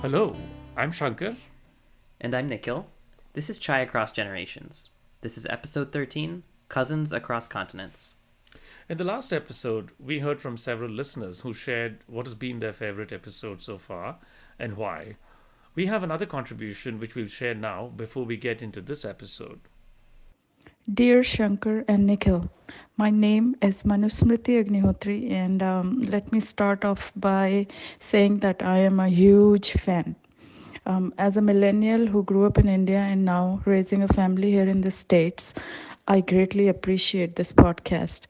Hello, I'm Shankar. And I'm Nikil. This is Chai Across Generations. This is episode 13, Cousins Across Continents. In the last episode, we heard from several listeners who shared what has been their favorite episode so far and why. We have another contribution which we'll share now before we get into this episode. Dear Shankar and Nikhil, my name is Manusmriti Agnihotri, and let me start off by saying that I am a huge fan. As a millennial who grew up in India and now raising a family here in the States, I greatly appreciate this podcast.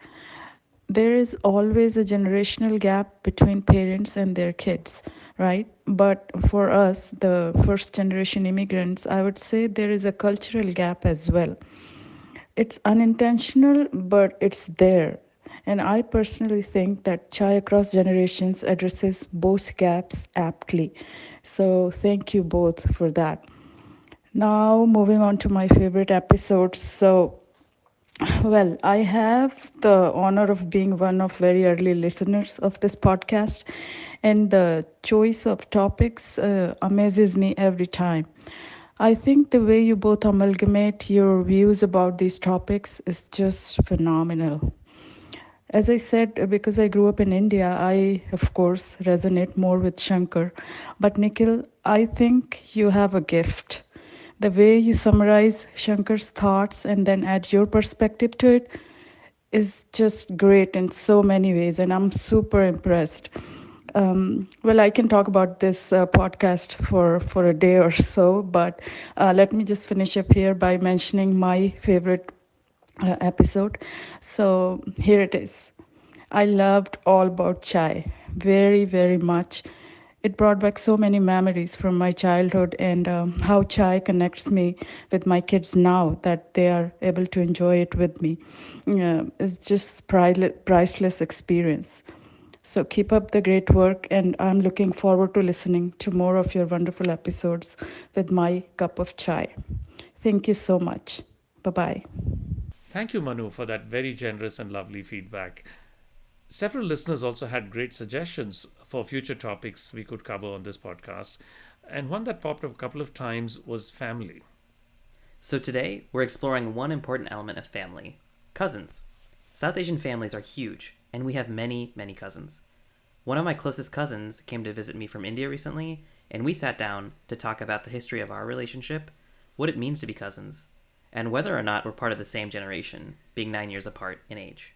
There is always a generational gap between parents and their kids, right? But for us, the first generation immigrants, I would say there is a cultural gap as well. It's unintentional, but it's there. And I personally think that Chai Across Generations addresses both gaps aptly. So thank you both for that. Now, moving on to my favorite episodes. Well, I have the honor of being one of very early listeners of this podcast, and the choice of topics amazes me every time. I think the way you both amalgamate your views about these topics is just phenomenal. As I said, because I grew up in India, I, of course, resonate more with Shankar. But Nikhil, I think you have a gift. The way you summarize Shankar's thoughts and then add your perspective to it is just great in so many ways, and I'm super impressed. Well, I can talk about this podcast for a day or so, but let me just finish up here by mentioning my favorite episode. So here it is. I loved All About Chai very, very much. It brought back so many memories from my childhood and how chai connects me with my kids now that they are able to enjoy it with me. It's just priceless experience. So keep up the great work, and I'm looking forward to listening to more of your wonderful episodes with my cup of chai. Thank you so much. Bye bye. Thank you, Manu, for that very generous and lovely feedback. Several listeners also had great suggestions for future topics we could cover on this podcast, and one that popped up a couple of times was family. So today, we're exploring one important element of family cousins. South Asian families are huge, and we have many, many cousins. One of my closest cousins came to visit me from India recently, and we sat down to talk about the history of our relationship, what it means to be cousins, and whether or not we're part of the same generation, being 9 years apart in age.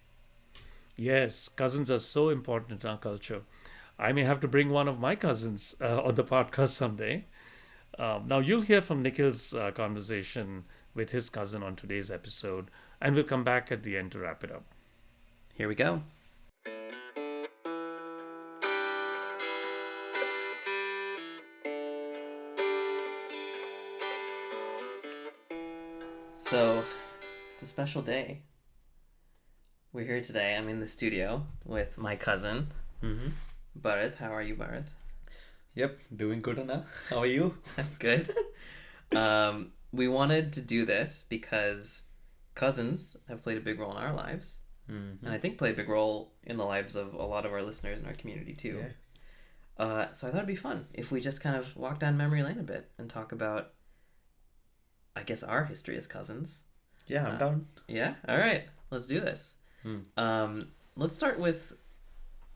Yes, cousins are so important in our culture. I may have to bring one of my cousins on the podcast someday. Now, you'll hear from Nikhil's conversation with his cousin on today's episode, and we'll come back at the end to wrap it up. Here we go. So, it's a special day. We're here today. I'm in the studio with my cousin, Mm-hmm. Bharath. How are you, Bharath? Yep, doing good, Anna. How are you? Good. We wanted to do this because cousins have played a big role in our lives, Mm-hmm. and I think play a big role in the lives of a lot of our listeners in our community too. So I thought it'd be fun if we just kind of walk down memory lane a bit and talk about, I guess, our history as cousins. Yeah, I'm down. Yeah? All right. Let's do this. Let's start with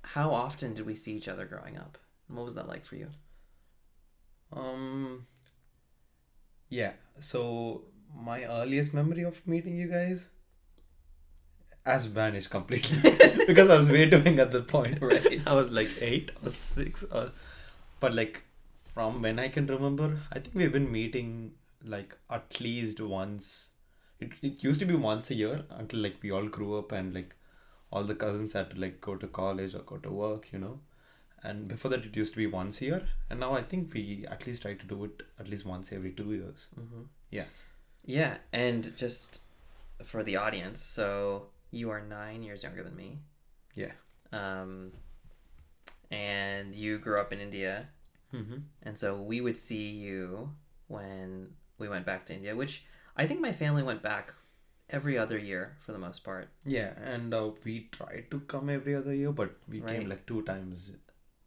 how often did we see each other growing up? And what was that like for you? Um, yeah. So my earliest memory of meeting you guys has vanished completely because I was way too young at the point. Right. I was like 8 or 6, but like from when I can remember, I think we've been meeting like at least once. It used to be once a year until like we all grew up and like all the cousins had to like go to college or go to work. And before that, it used to be once a year, and now I think we at least try to do it at least once every 2 years. Mm-hmm. Yeah. Yeah, and just for the audience, so you are 9 years younger than me. Yeah. And you grew up in India, Mm-hmm. and so we would see you when we went back to India, which I think my family went back every other year for the most part. Yeah, and we tried to come every other year, but we Right. came like 2 times.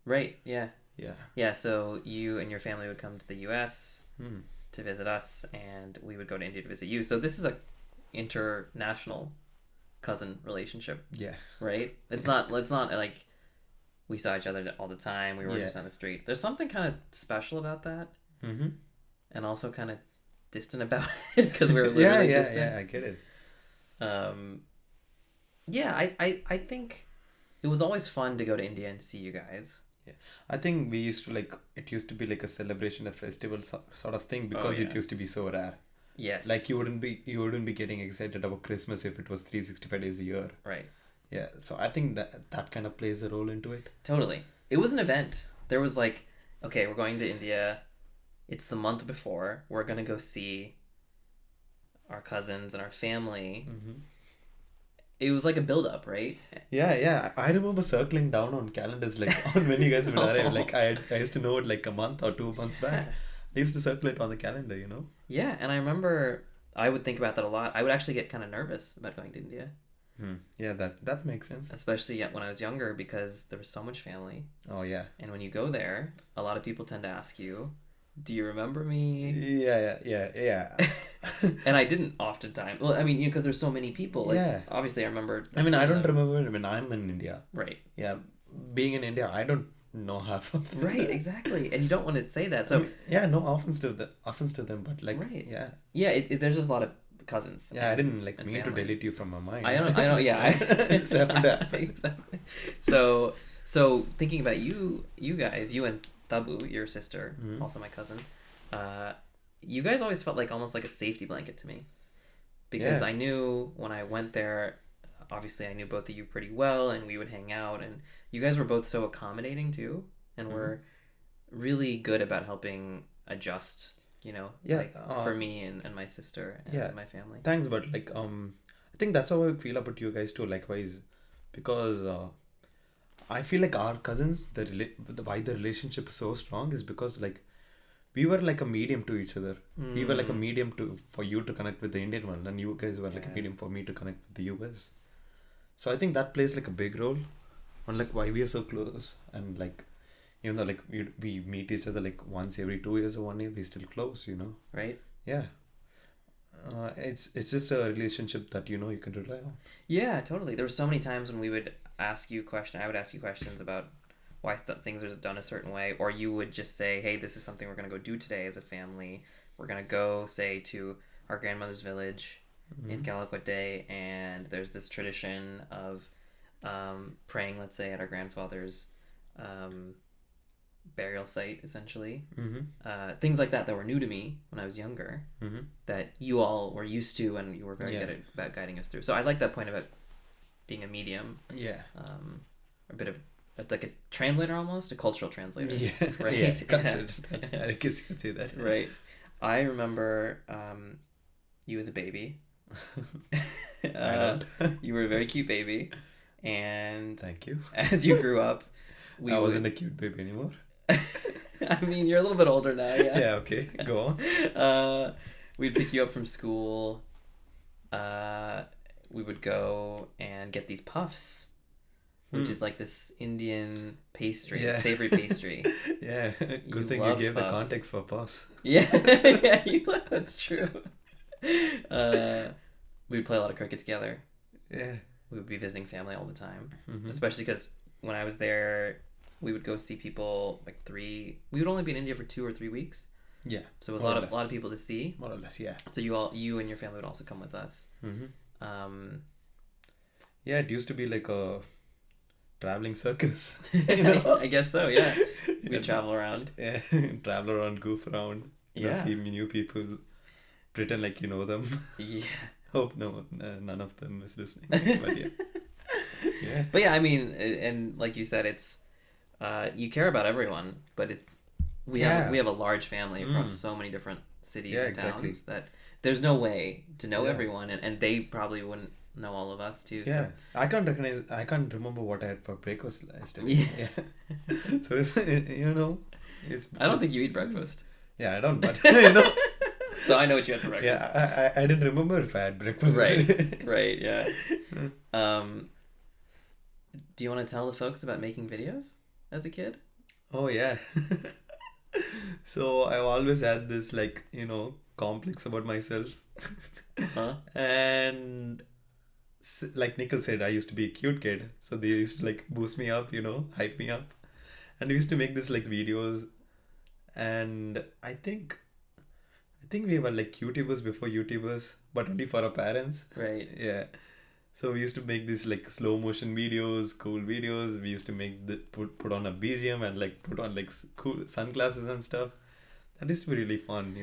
Right, yeah. Yeah. Yeah, so you and your family would come to the US Hmm. to visit us, and we would go to India to visit you. So this is a international cousin relationship, Yeah. right? It's not like we saw each other all the time. We were Yeah. just on the street. There's something kind of special about that, Mm-hmm. and also kind of distant about it because we were Yeah, literally yeah, distant. yeah. I get it. Um, yeah, I think it was always fun to go to India and see you guys. I think we used to like it used to be like a celebration, a festival sort of thing because yeah. it used to be so rare. Yes. Like you wouldn't be getting excited about Christmas if it was 365 days a year. Right. Yeah, so I think that kind of plays a role into it. Totally. It was an event. There was like, okay, we're going to India. It's the month before. We're going to go see our cousins and our family. Mm-hmm. It was like a build up, right? Yeah, yeah. I remember circling down on calendars like on when you guys would arrive. Like I used to know it like a month or 2 months back. I used to circle it on the calendar, you know? Yeah, and I remember I would think about that a lot. I would actually get kind of nervous about going to India, Yeah, that makes sense. especially when I was younger because there was so much family. Oh yeah. And when you go there, a lot of people tend to ask you, "Do you remember me?" Yeah. And I didn't oftentimes. Well, I mean, because there's so many people. Yeah. It's, obviously, I remember. I mean, I don't them. remember when I'm in India. Right. Yeah, being in India, I don't know half of them. Right. Exactly. And you don't want to say that. I So mean, yeah, no offense to them, but like, Right. yeah, yeah, there's just a lot of cousins. yeah, I didn't like and mean family. to delete you from my mind. I don't. Yeah. it just happened to happen. Exactly. So thinking about you guys, you and Tabu, your sister, Mhm. also my cousin, you guys always felt like almost like a safety blanket to me, because Yeah. I knew when I went there, obviously I knew both of you pretty well, and we would hang out, and you guys were both so accommodating too, and were really good about helping adjust. Yeah, like for me and my sister and yeah. my family. Thanks, but like, I think that's how I feel about you guys too. Likewise, because I feel like our cousins, why the relationship is so strong is because like we were like a medium to each other. We were like a medium for you to connect with the Indian one, and you guys were like a Yeah. medium for me to connect with the US. So I think that plays like a big role on like why we are so close, and like even though like we meet each other like once every 2 years or 1 year, we're still close. Right. Yeah. It's just a relationship that you can rely on. Yeah, totally. There were so many times when we would ask you questions. I would ask you questions about why things are done a certain way, or you would just say, "Hey, this is something we're gonna go do today as a family. We're gonna go, say, to our grandmother's village in Calicut Day, and there's this tradition of praying, let's say, at our grandfather's burial site, essentially. Things like that were new to me when I was younger, that you all were used to, and you were very good about guiding us through. So I like that point about being a medium, Yeah. a bit of like a translator, almost a cultural translator. Yeah. Right. Yeah. I guess you could say that. Right. I remember you as a baby. I don't. You were a very cute baby, and Thank you. as you grew up, I wasn't a cute baby anymore. I mean, you're a little bit older now. Yeah. Yeah. Okay. Go on. We'd pick you up from school. We would go and get these puffs, which is like this Indian pastry, Yeah. savory pastry. Yeah. You Good thing you love gave the puffs. context for puffs. Yeah, yeah, that's true. We'd play a lot of cricket together. Yeah. We would be visiting family all the time, Mhm. especially because when I was there, we would go see people like we would only be in India for 2 or 3 weeks, Yeah. so it was More a or lot less. of people to see. More or less. Yeah. So you and your family would also come with us. Mm-hmm. Yeah. It used to be like a traveling circus. I guess so. Yeah, we travel around. Yeah. Travel around, goof around. Yeah. See new people. Pretend like you know them. Yeah, Hope none of them is listening. But yeah. Yeah. but yeah, I mean, and like you said, it's you care about everyone, but we have a large family across so many different cities Yeah, and towns exactly. that there's no way to know Yeah. everyone, and they probably wouldn't know all of us too. Yeah, I can't remember what I had for breakfast yesterday. Yeah. So it's it's. So I don't think you eat breakfast, Yeah, I don't. But so I know what you had for breakfast. yeah, I didn't remember if I had breakfast. Right. Right. Yeah. Do you want to tell the folks about making videos as a kid? Oh yeah. So I've always had this complex about myself. Huh? And like Nikil said, I used to be a cute kid, so they used to like boost me up, hype me up, and we used to make this like videos. And I think we were like YouTubers before YouTubers, but only for our parents. Right. Yeah. So we used to make these like slow motion videos, cool videos. We used to make put on a BGM and like put on like cool sunglasses and stuff. That used to be really fun.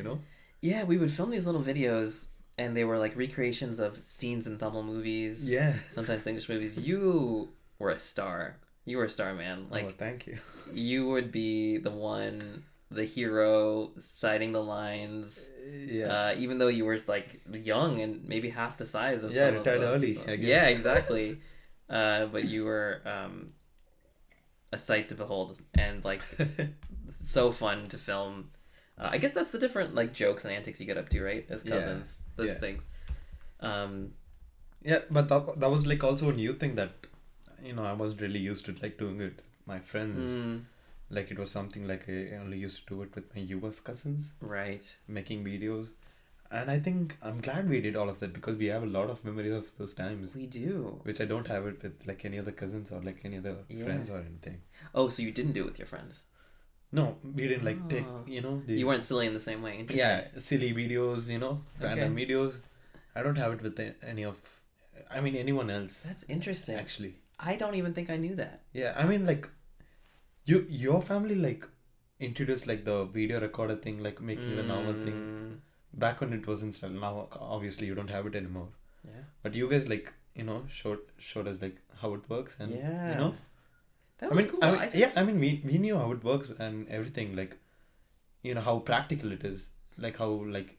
Yeah, we would film these little videos, and they were like recreations of scenes in Tamil movies. Yeah. Sometimes English movies. You were a star. You were a star, man. Oh, Like, thank you. you would be the one, the hero, citing the lines. Yeah. Even though you were like young and maybe half the size of Yeah, some of retired the- early, I guess. Yeah, exactly. But you were a sight to behold, and like so fun to film. I guess that's the different like jokes and antics you get up to, right? As Yeah, cousins, those yeah. things. Um, Yeah, but that was like also a new thing that I was really used to like doing it with my friends. mm, Like it was something like I only used to do it with my US cousins, right. making videos. And I think I'm glad we did all of that because we have a lot of memories of those times, We do. which I don't have it with like any other cousins or like any other Yeah. friends or anything. Oh, so you didn't do it with your friends? No, we didn't like take, Oh. these, You weren't silly in the same way. Interesting. yeah, silly videos, random Okay. videos. I don't have it with any of, I mean, anyone else, That's interesting. actually. I don't even think I knew that. Yeah, I mean, like, your family, like, introduced, like, the video recorder thing, like, making the normal thing Mm, back when it was installed. Now, obviously, you don't have it anymore. yeah. But you guys, like, showed us, like, how it works. And, Yeah. That I was mean, cool. I mean, we knew how it works and everything, like, how practical it is. Like, how, like,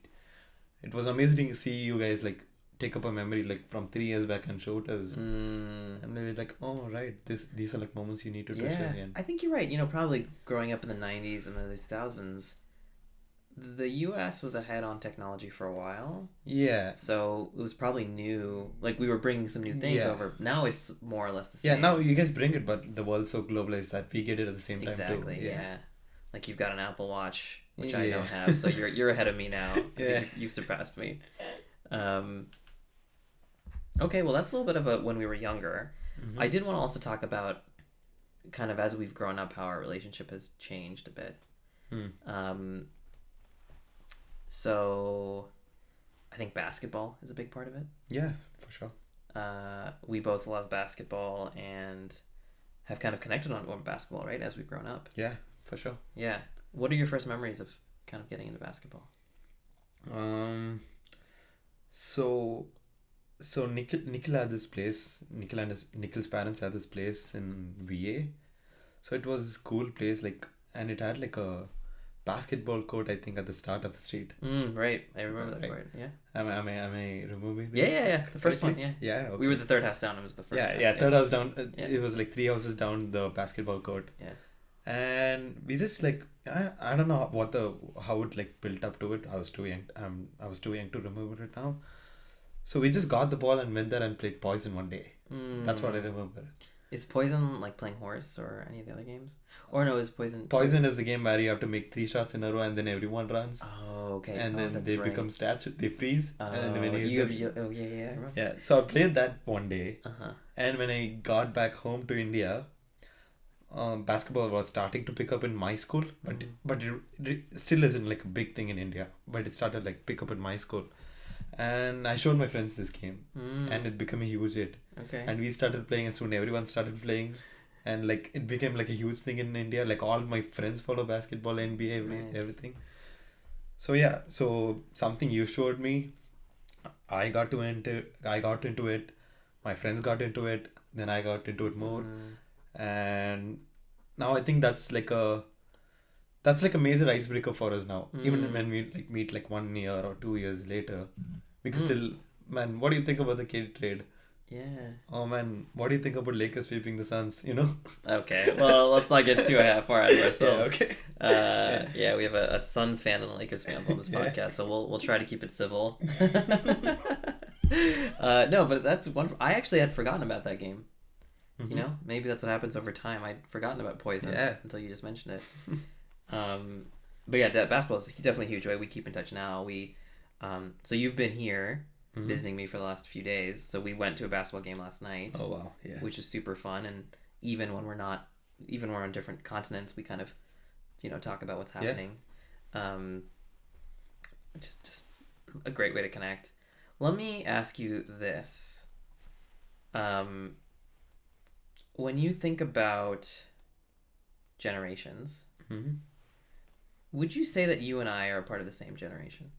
it was amazing to see you guys, like, take up a memory, like, from 3 years back and show it us. Mm, And we were like, oh, right, these are, like, moments you need to treasure yeah. again. I think you're right. Probably growing up in the 90s and the 2000s, the US was ahead on technology for a while. Yeah. So it was probably new. Like, we were bringing some new things Yeah. over. Now it's more or less the Yeah, same. now you guys bring it, but the world's so globalized that we get it at the same time Exactly, too. yeah. Like, you've got an Apple Watch, which I Yeah. don't have, so you're ahead of me now. I think Yeah. you've surpassed me. Okay, well, that's a little bit about when we were younger. Mhm. I did want to also talk about kind of as we've grown up how our relationship has changed a bit. Hmm. So I think basketball is a big part of it. Yeah, for sure. We both love basketball and have kind of connected on basketball, right, as we've grown up. Yeah, for sure. Yeah. What are your first memories of kind of getting into basketball? So Nikil had this place. Nikil's parents had this place in VA. So it was a cool place, like, and it had like a basketball court, I think, at the start of the street. Right. I remember that Right. part. Yeah. Am I remembering? Yeah. The first one. correctly? Yeah. Yeah. Okay. We were the third house down. It was the first. Yeah, house, yeah. Third house down. Yeah. It was like 3 houses down the basketball court. Yeah. And we just like I don't know how it like built up to it. I was too young. I was too young to remember it now. So we just got the ball and went there and played Poison one day. That's what I remember. Is Poison like playing horse or any of the other games? Or no, is Poison... Poison is the game where you have to make 3 shots in a row and then everyone runs. Oh, okay. And then that's they right. become statue. They freeze. Oh, And then when you hit them- oh, yeah, I remember. yeah. So I played that one day. Uh-huh. And when I got back home to India, basketball was starting to pick up in my school, but it still isn't like a big thing in India. But it started like pick up in my school, and I showed my friends this game, and it became a huge hit. Okay. And we started playing, and soon everyone started playing, and like it became like a huge thing in India. Like all my friends follow basketball, NBA, Nice. everything. So yeah, so something you showed me, I got into it. My friends got into it. Then I got into it more. And now I think that's like a major icebreaker for us now. Even when we like meet like 1 year or 2 years later, we can still, man, what do you think about the Kid trade? Yeah. Oh man, what do you think about Lakers sweeping the Suns? Okay. Well, let's not get too far out of ourselves. okay. Yeah, we have a Suns fan and a Lakers fan on this Yeah. podcast, so we'll try to keep it civil. No, but that's wonderful. I actually had forgotten about that game. You know, maybe that's what happens over time. I'd forgotten about poison until you just mentioned it. But yeah, basketball is definitely a huge way. We keep in touch now. So you've been here visiting me for the last few days. So we went to a basketball game last night. Oh wow, yeah. Which was super fun. And even when we're on different continents, we kind of, talk about what's happening. Just a great way to connect. Let me ask you this. When you think about generations, would you say that you and I are a part of the same generation?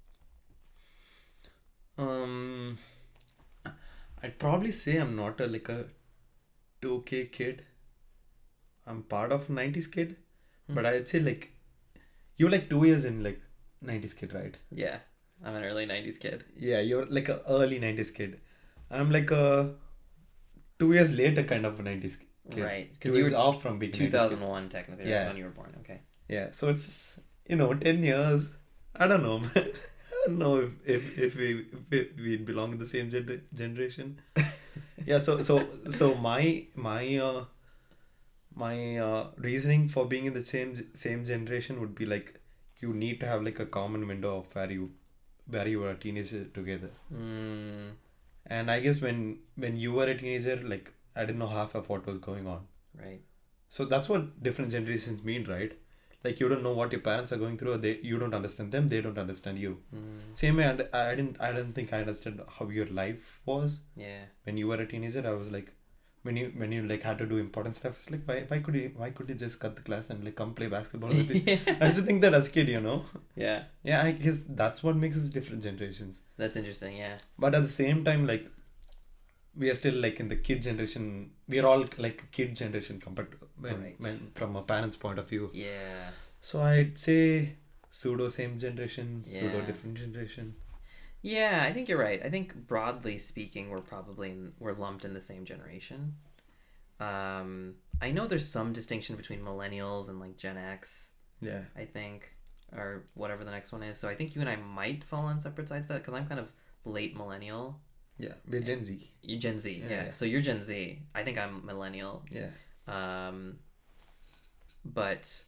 I'd probably say I'm not like a 2K kid. I'm part of 90s kid, but I'd say like you're like 2 years in like 90s kid, right? Yeah, I'm an early 90s kid. Yeah, you're like a early 90s kid. I'm like a 2 years later kind of a 90s kid. Right, because you were off from being 2001 technically. Yeah, right, when you were born. Okay. Yeah, so it's 10 years. I don't know, man. I don't know if we belong in the same generation. Yeah, so my reasoning for being in the same generation would be like you need to have like a common window of where you were a teenager together. And I guess when you were a teenager, like I didn't know half of what was going on. Right. So that's what different generations mean, right? Like you don't know what your parents are going through, or you don't understand them, they don't understand you. Same way, I didn't think I understood how your life was. Yeah. When you were a teenager, I was like, when you like had to do important stuff, it's like why could you just cut the class and like come play basketball with me? I used to think that as a kid, Yeah. Yeah, I guess that's what makes us different generations. That's interesting. Yeah. But at the same time, like we are still like in the kid generation. We are all like kid generation compared to when from a parent's point of view. Yeah. So I'd say pseudo same generation, pseudo different generation. Yeah, I think you're right. I think broadly speaking, we're lumped in the same generation. I know there's some distinction between millennials and like Gen X. Yeah. I think, or whatever the next one is. So I think you and I might fall on separate sides of that because I'm kind of late millennial. Yeah, we're Gen Z. You're Gen Z, yeah. So you're Gen Z. I think I'm millennial. Yeah. But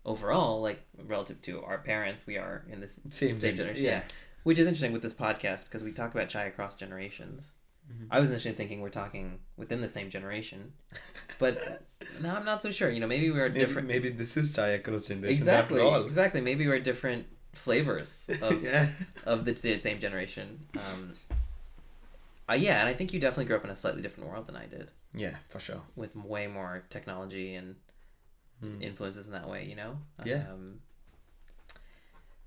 overall, like relative to our parents, we are in this same generation. Yeah. Which is interesting with this podcast because we talk about chai across generations. I was initially thinking we're talking within the same generation, but now I'm not so sure. Maybe we're different. Maybe this is chai across generations. Exactly. After all. Exactly. Maybe we're different flavors of of the same generation. Yeah, and I think you definitely grew up in a slightly different world than I did. Yeah, for sure. With way more technology and influences in that way, Yeah.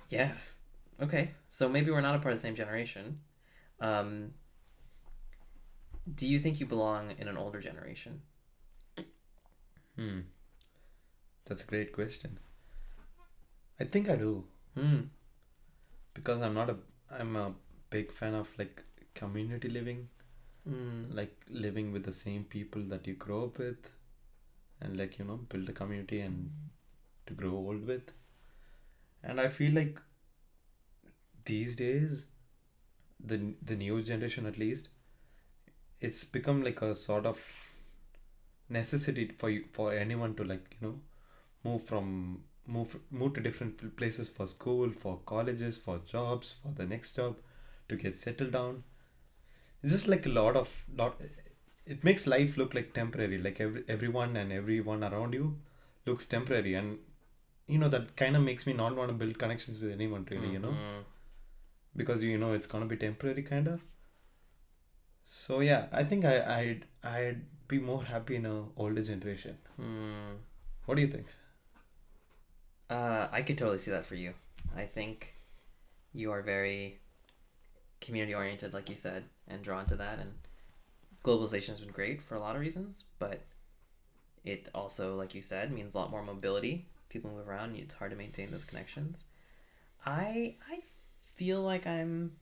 Yeah. Okay. So maybe we're not a part of the same generation. Do you think you belong in an older generation? That's a great question. I think I do. Because I'm a big fan of like community living. Like living with the same people that you grow up with and like build a community and to grow old with. And I feel like these days the new generation, at least, it's become like a sort of necessity for anyone to like move to different places for school, for colleges, for jobs, for the next job, to get settled down. It's just like a lot. It makes life look like temporary. Like everyone around you looks temporary, and that kind of makes me not want to build connections with anyone really. Because it's gonna be temporary kind of. So yeah, I think I'd be more happy in a older generation. What do you think? I could totally see that for you. I think you are very community oriented, like you said, and drawn to that. And globalization has been great for a lot of reasons, but it also, like you said, means a lot more mobility. People move around. It's hard to maintain those connections. I feel like I'm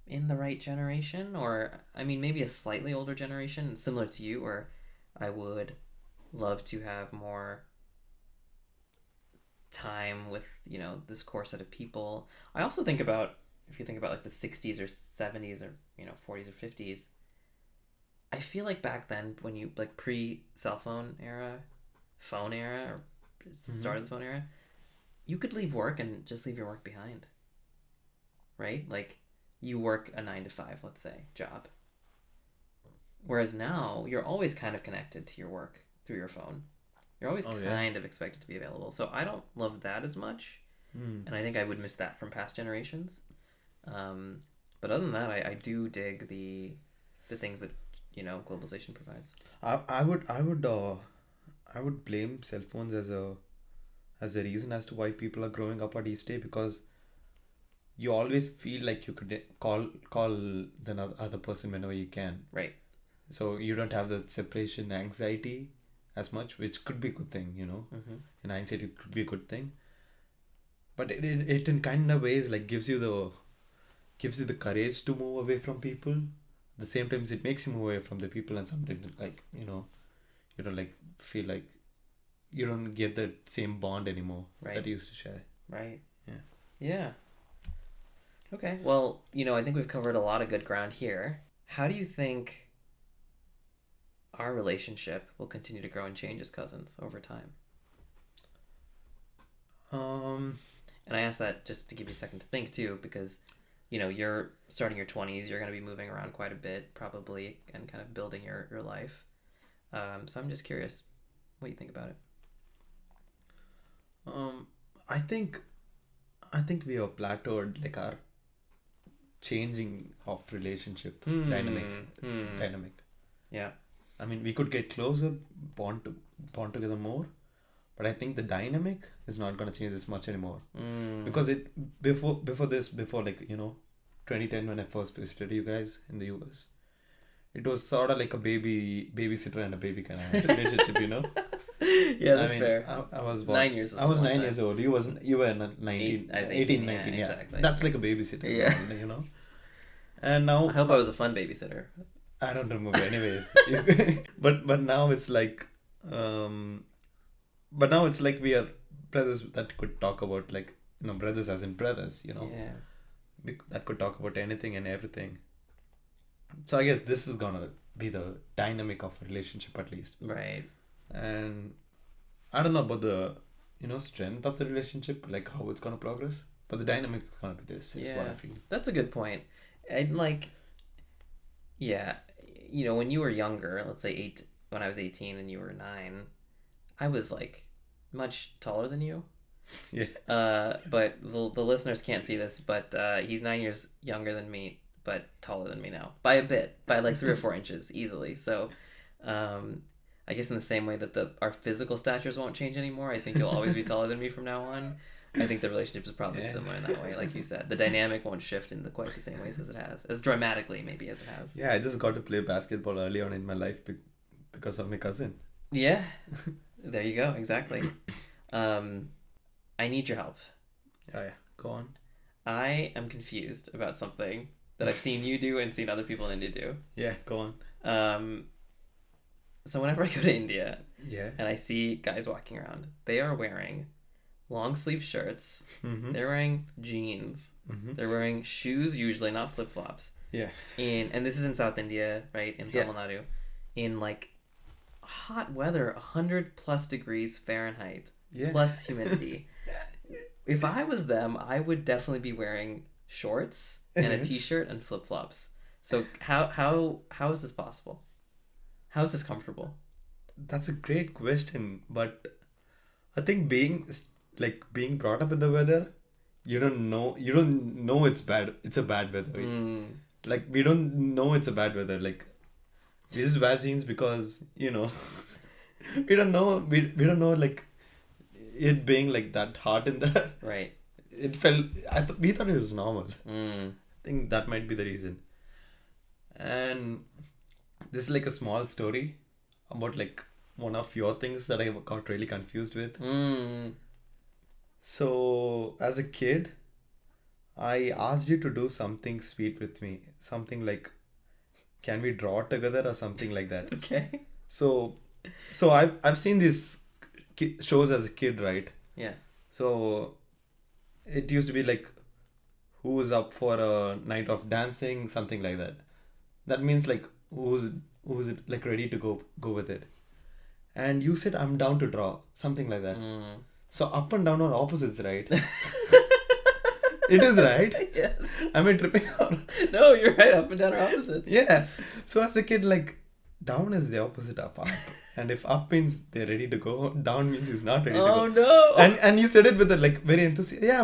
in the right generation, or I mean maybe a slightly older generation, similar to you, where I would love to have more time with this core set of people. I also think about, if you think about like the 60s or 70s or 40s or 50s, I feel like back then, when you like pre-cell phone era, phone era, or it's the start of the phone era, you could leave work and just leave your work behind, right? Like you work a 9 to 5, let's say, job. Whereas now you're always kind of connected to your work through your phone. You're always Oh, yeah. kind of expected to be available. So I don't love that as much. And I think I would miss that from past generations. But other than that, I do dig the things that, you know, globalization provides. I would blame cell phones as a reason as to why people are growing up at East Day, because you always feel like you could call the other person whenever you can. Right. So you don't have the separation anxiety as much, which could be a good thing, you know. In hindsight, it could be a good thing. But it in kind of ways like gives you the courage to move away from people. At the same time, it makes you move away from the people, and sometimes like, you know, you don't like feel like you don't get the same bond anymore Right. that you used to share. Right. Yeah. Yeah. Okay. Well, you know, I think we've covered a lot of good ground here. How do you think our relationship will continue to grow and change as cousins over time? And I ask that just to give you a second to think too, because, you know, you're starting your 20s, you're going to be moving around quite a bit probably and kind of building your life. So I'm just curious what you think about it. I think we have plateaued like our changing of relationship dynamic. Yeah. I mean, we could get closer, bond together more, but I think the dynamic is not gonna change as much anymore. Because before like, you know, 2010, when I first visited you guys in the US, it was sort of like a babysitter and a baby kind of relationship, you know. Yeah, that's I mean, fair. I was 9 years. I was 9 years old. You were 19. I was 18, 18, 19. yeah, Yeah, exactly. that's like a babysitter. Yeah. You know. And now I hope I was a fun babysitter. I don't remember anyways. but now it's like but now it's like we are brothers that could talk about, like, you know, brothers as in brothers, you know. Yeah. That could talk about anything and everything. So I guess this is gonna be the dynamic of a relationship, at least. Right. And I don't know about the, you know, strength of the relationship, like how it's gonna progress, but the dynamic is gonna be this, is what I feel. That's a good point. And like, yeah, you know, when you were younger, let's say when I was 18 and you were 9, I was like much taller than you. Yeah. But the listeners can't see this, but he's 9 years younger than me, but taller than me now by a bit, by like 3 or 4 inches easily. So, I guess in the same way that our physical statures won't change anymore, I think you'll always be taller than me from now on. I think the relationship is probably similar in that way, like you said. The dynamic won't shift in quite the same ways as it has, as dramatically maybe as it has. Yeah, I just got to play basketball early on in my life because of my cousin. Yeah, there you go, exactly. I need your help. Yeah, go on. I am confused about something that I've seen you do and seen other people in India do. Yeah, go on. So whenever I go to India, Yeah. and I see guys walking around, they are wearing long sleeve shirts. Mm-hmm. They're wearing jeans. Mm-hmm. They're wearing shoes, usually not flip flops. Yeah. And this is in South India, right? In Tamil Nadu, in like hot weather, 100+ degrees Fahrenheit, plus humidity. If I was them, I would definitely be wearing shorts and a t-shirt and flip flops. So how is this possible? How is this comfortable? That's a great question, but I think being brought up in the weather, you don't know it's bad. It's a bad weather. Like, we don't know it's a bad weather. Like, we just wear jeans because, you know, we don't know like it being like that hot in there. Right. It felt, we thought it was normal. I think that might be the reason. And this is like a small story about like one of your things that I got really confused with. So as a kid, I asked you to do something sweet with me. Something like, can we draw together or something like that? Okay. So I've seen these shows as a kid, right? Yeah. So it used to be like, who's up for a night of dancing, something like that. That means like who's who's like ready to go with it. And you said I'm down to draw, something like that. So up and down are opposites, right? It is, right? Yes. Am I tripping out? No, you're right. Up and down are opposites. Yeah. So as a kid, like down is the opposite of up. And if up means they're ready to go, down means he's not ready to Oh go. no. And you said it with a like very enthusiasm. Yeah,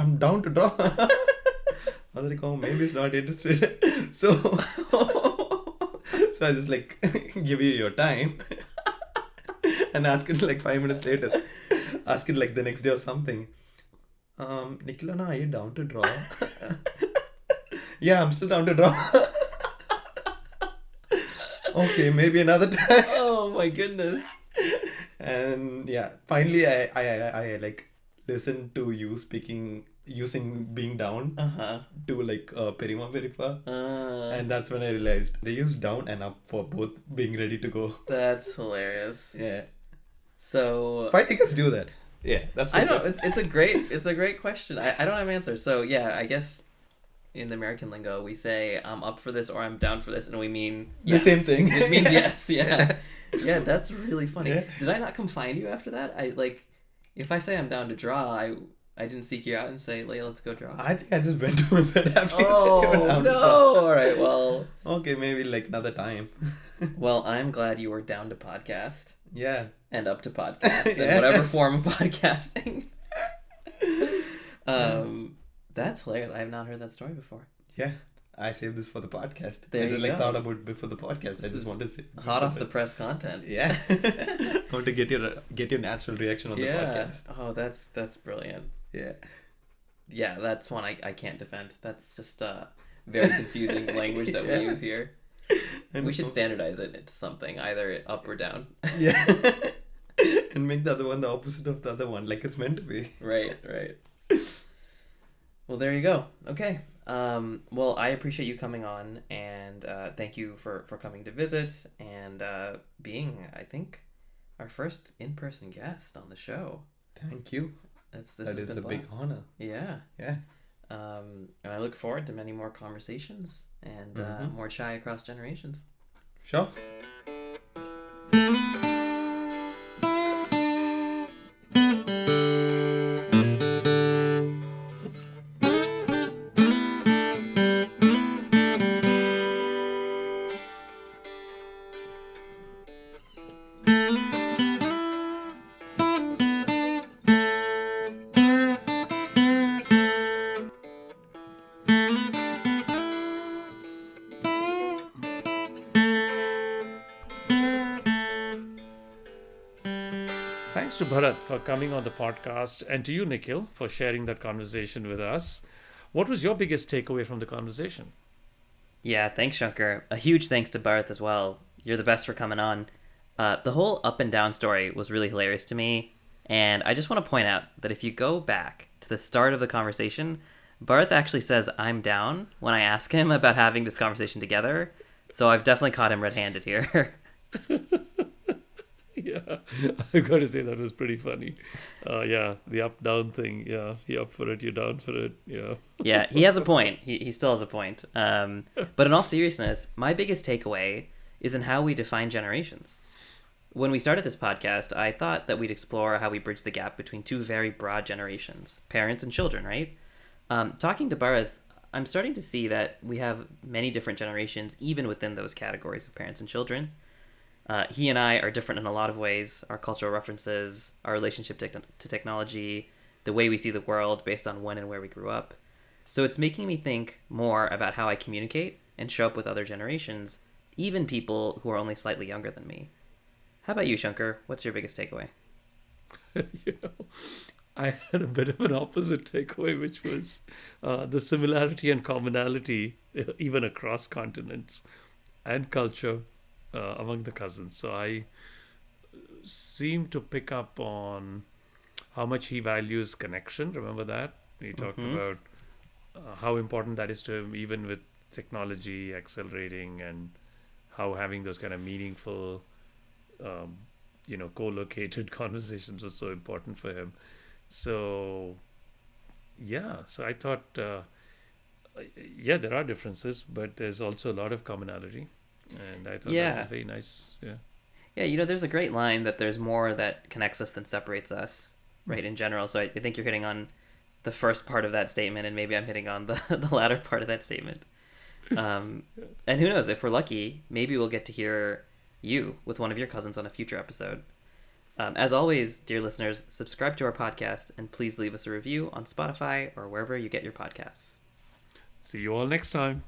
I'm down to draw. I was like, oh, maybe he's not interested. So I just like give you your time and ask it like 5 minutes later. Ask it like the next day or something. Nikil, are you down to draw? Yeah, I'm still down to draw. Okay, maybe another time. Oh my goodness. And yeah, finally I like listened to you using being down to like Perima Peripa. And that's when I realized they use down and up for both being ready to go. That's hilarious. Yeah. So Why take us do that? Yeah, that's I know it's a great question. I don't have answers. So yeah, I guess in the American lingo we say I'm up for this or I'm down for this, and we mean yes. The same thing. It means yes. Yeah. Yeah, that's really funny. Yeah. Did I not come find you after that? I like if I say I'm down to draw, I didn't seek you out and say, "Leah, let's go draw." I think I just went to my bed after you said you were Oh down no! to draw. All right, well, Okay, maybe like another time. well, I'm glad you were down to podcast Yeah. and up to podcast Yeah. and whatever form of podcasting. That's hilarious. I have not heard that story before. Yeah. I saved this for the podcast. There I just you like go. thought about it before the podcast. I This just is wanted to say Hot off the press content. Yeah. I want to get your natural reaction on the Yeah. podcast. Oh, that's brilliant. Yeah. Yeah, that's one I can't defend. That's just very confusing language that Yeah. we use here. I We should know. standardize it into something, either up or down. Yeah. And make the other one the opposite of the other one, like it's meant to be. Right. Well, there you go. Okay. Well, I appreciate you coming on, and thank you for coming to visit and being, I think, our first in-person guest on the show. Thank you. This That has is been a big blast. honor. Yeah. Yeah. And I look forward to many more conversations and more chai across generations. Sure. Thanks to Bharath for coming on the podcast, and to you, Nikil, for sharing that conversation with us. What was your biggest takeaway from the conversation? Yeah, thanks, Shankar. A huge thanks to Bharath as well. You're the best for coming on. The whole up and down story was really hilarious to me, and I just want to point out that if you go back to the start of the conversation, Bharath actually says I'm down when I ask him about having this conversation together, so I've definitely caught him red-handed here. Yeah, I've got to say that was pretty funny. Yeah, the up-down thing. Yeah, you up for it, you down for it. Yeah. Yeah, he has a point. He still has a point. But in all seriousness, my biggest takeaway is in how we define generations. When we started this podcast, I thought that we'd explore how we bridge the gap between two very broad generations, parents and children, right? Talking to Bharath, I'm starting to see that we have many different generations, even within those categories of parents and children. He and I are different in a lot of ways. Our cultural references, our relationship to technology, the way we see the world based on when and where we grew up. So it's making me think more about how I communicate and show up with other generations, even people who are only slightly younger than me. How about you, Shankar? What's your biggest takeaway? You know, I had a bit of an opposite takeaway, which was the similarity and commonality, even across continents and culture, among the cousins. So I seem to pick up on how much he values connection. Remember that? He talked about how important that is to him, even with technology accelerating, and how having those kind of meaningful, co-located conversations was so important for him. So, yeah, so I thought, there are differences, but there's also a lot of commonality. And I thought that was Yeah. very nice. Yeah. Yeah, you know, there's a great line that there's more that connects us than separates us, right, in general. So I think you're hitting on the first part of that statement, and maybe I'm hitting on the latter part of that statement. And who knows, if we're lucky, maybe we'll get to hear you with one of your cousins on a future episode. As always, dear listeners, subscribe to our podcast and please leave us a review on Spotify or wherever you get your podcasts. See you all next time.